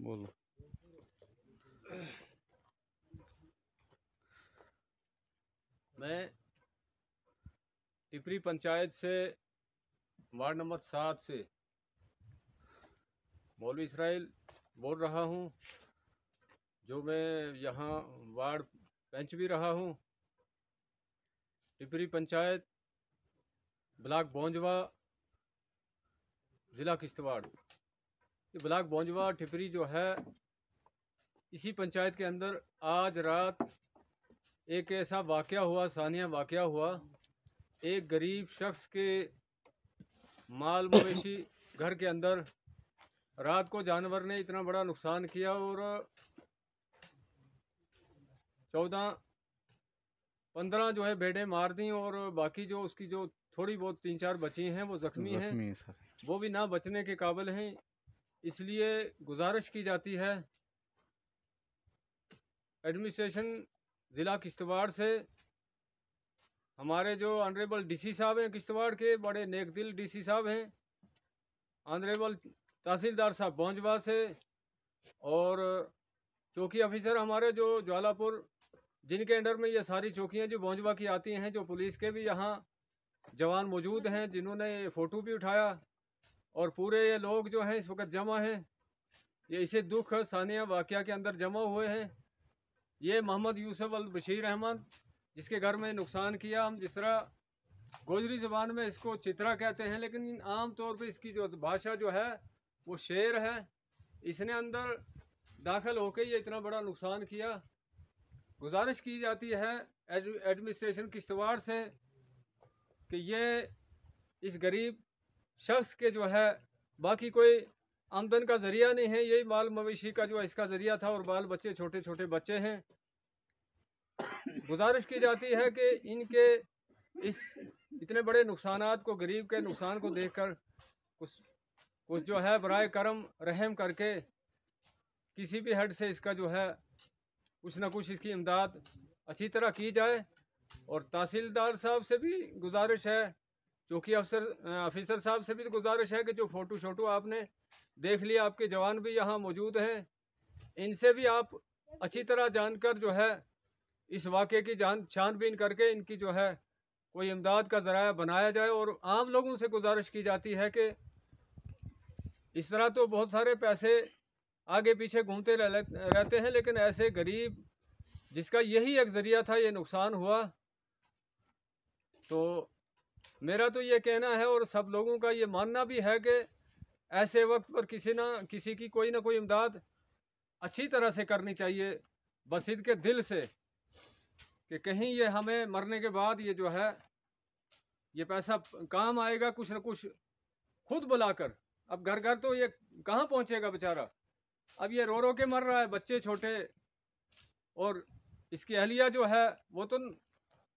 बोलो। मैं टिपरी पंचायत से वार्ड नंबर 7 से मौलवी इसराइल बोल रहा हूँ, जो मैं यहाँ वार्ड पंच भी रहा हूँ। टिपरी पंचायत, ब्लॉक बोंजवा, ज़िला किश्तवाड़। ये ब्लॉक बोंजवा टिपरी जो है, इसी पंचायत के अंदर आज रात एक ऐसा वाक़या हुआ, सानिया वाक़या हुआ। एक गरीब शख्स के माल मवेशी घर के अंदर रात को जानवर ने इतना बड़ा नुकसान किया और 14-15 जो है भेड़ें मार दी और बाकी जो उसकी जो थोड़ी बहुत 3-4 बची हैं वो ज़ख्मी हैं, वो भी ना बचने के काबिल हैं। इसलिए गुजारिश की जाती है एडमिनिस्ट्रेशन ज़िला किश्तवाड़ से, हमारे जो ऑनरेबल डीसी साहब हैं किश्तवाड़ के, बड़े नेक दिल डीसी साहब हैं, ऑनरेबल तहसीलदार साहब बोंजवा से, और चौकी अफिसर हमारे जो ज्वालापुर, जिनके अंडर में ये सारी चौकियाँ जो बोंजवा की आती हैं, जो पुलिस के भी यहाँ जवान मौजूद हैं, जिन्होंने ये फ़ोटो भी उठाया। और पूरे ये लोग जो हैं इस वक्त जमा हैं, ये इसे दुख सानिया वाक़या के अंदर जमा हुए हैं। ये मोहम्मद यूसुफ अल बशीर अहमद, जिसके घर में नुकसान किया, हम जिस तरह गोजरी ज़बान में इसको चित्रा कहते हैं, लेकिन आम तौर पे इसकी जो भाषा जो है वो शेर है। इसने अंदर दाखिल होकर ये इतना बड़ा नुकसान किया। गुजारिश की जाती है एडमिनिस्ट्रेशन किश्तवाड़ से कि ये इस गरीब शख्स के जो है, बाकी कोई आमदन का ज़रिया नहीं है, यही माल मवेशी का जो इसका ज़रिया था, और बाल बच्चे छोटे छोटे बच्चे हैं। गुजारिश की जाती है कि इनके इस इतने बड़े नुकसानात को, गरीब के नुकसान को देखकर कुछ जो है बराए करम रहम करके किसी भी हद से इसका जो है कुछ ना कुछ इसकी इमदाद अच्छी तरह की जाए। और तहसीलदार साहब से भी गुजारिश है, चौकी अफसर साहब से भी गुजारिश है कि जो फ़ोटो शोटो आपने देख लिया, आपके जवान भी यहाँ मौजूद हैं, इनसे भी आप अच्छी तरह जानकर जो है इस वाक़े की छानबीन करके इनकी जो है कोई इमदाद का ज़राया बनाया जाए। और आम लोगों से गुजारिश की जाती है कि इस तरह तो बहुत सारे पैसे आगे पीछे घूमते रहते हैं, लेकिन ऐसे गरीब जिसका यही एक ज़रिया था, ये नुकसान हुआ, तो मेरा तो ये कहना है और सब लोगों का ये मानना भी है कि ऐसे वक्त पर किसी की कोई ना कोई इमदाद अच्छी तरह से करनी चाहिए, बसिद के दिल से, कि कहीं ये हमें मरने के बाद ये जो है ये पैसा काम आएगा कुछ न कुछ खुद बुलाकर। अब घर घर तो ये कहाँ पहुँचेगा बेचारा, अब ये रो रो के मर रहा है, बच्चे छोटे, और इसकी अहलिया जो है वो तो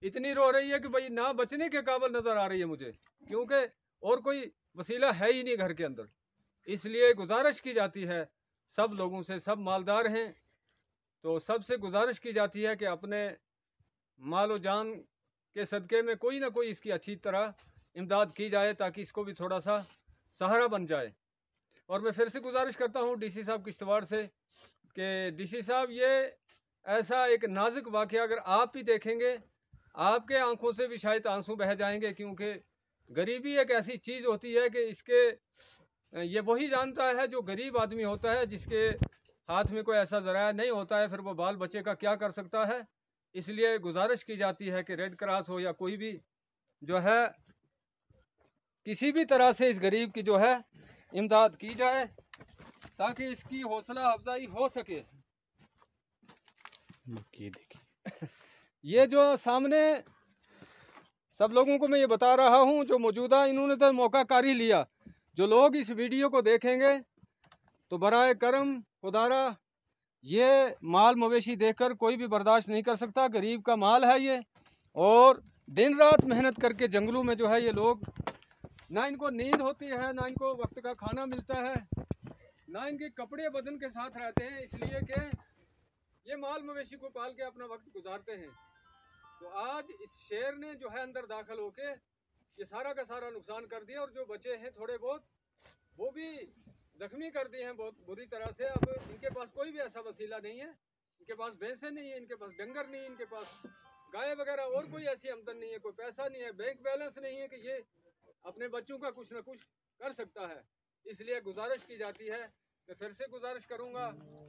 इतनी रो रही है कि भाई ना बचने के काबिल नज़र आ रही है मुझे, क्योंकि और कोई वसीला है ही नहीं घर के अंदर। इसलिए गुजारिश की जाती है सब लोगों से, सब मालदार हैं तो सबसे गुजारिश की जाती है कि अपने मालो जान के सदक़े में कोई ना कोई इसकी अच्छी तरह इमदाद की जाए, ताकि इसको भी थोड़ा सा सहारा बन जाए। और मैं फिर से गुजारिश करता हूँ डीसी साहब किश्तवाड़ से कि डीसी साहब, ये ऐसा एक नाजुक वाक़या अगर आप भी देखेंगे, आपके आंखों से भी शायद आंसू बह जाएंगे, क्योंकि गरीबी एक ऐसी चीज़ होती है कि इसके ये वही जानता है जो गरीब आदमी होता है, जिसके हाथ में कोई ऐसा ज़राया नहीं होता है, फिर वो बाल बच्चे का क्या कर सकता है। इसलिए गुजारिश की जाती है कि रेड क्रॉस हो या कोई भी जो है किसी भी तरह से इस गरीब की जो है इमदाद की जाए, ताकि इसकी हौसला अफजाई हो सके। ये जो सामने सब लोगों को मैं ये बता रहा हूँ, जो मौजूदा इन्होंने तो मौका कर ही लिया, जो लोग इस वीडियो को देखेंगे तो बराए करम खुदारा ये माल मवेशी देखकर कोई भी बर्दाश्त नहीं कर सकता। गरीब का माल है ये, और दिन रात मेहनत करके जंगलों में जो है ये लोग, ना इनको नींद होती है, ना इनको वक्त का खाना मिलता है, ना इनके कपड़े बदन के साथ रहते हैं, इसलिए कि ये माल मवेशी को पाल के अपना वक्त गुजारते हैं। तो आज इस शेर ने जो है अंदर दाखिल होके ये सारा का सारा नुकसान कर दिया, और जो बचे हैं थोड़े बहुत वो भी जख्मी कर दिए हैं बहुत बुरी तरह से। अब इनके पास कोई भी ऐसा वसीला नहीं है, इनके पास भैंसें नहीं है, इनके पास डंगर नहीं है, इनके पास गाय वगैरह और कोई ऐसी आमदन नहीं है, कोई पैसा नहीं है, बैंक बैलेंस नहीं है कि ये अपने बच्चों का कुछ ना कुछ कर सकता है। इसलिए गुजारिश की जाती है, मैं फिर से गुजारिश करूंगा,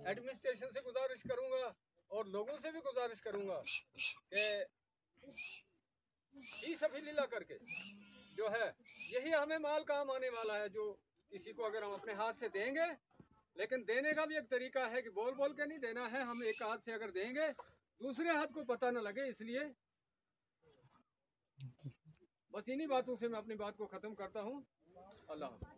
एडमिनिस्ट्रेशन से गुजारिश करूंगा और लोगों से भी गुजारिश करूंगा कि फी सबिलिल्लाह करके जो है यही हमें माल काम आने वाला है। जो किसी को अगर हम अपने हाथ से देंगे, लेकिन देने का भी एक तरीका है कि बोल बोल के नहीं देना है। हम एक हाथ से अगर देंगे दूसरे हाथ को पता न लगे, इसलिए बस इन्हीं बातों से मैं अपनी बात को ख़त्म करता हूँ। अल्लाह।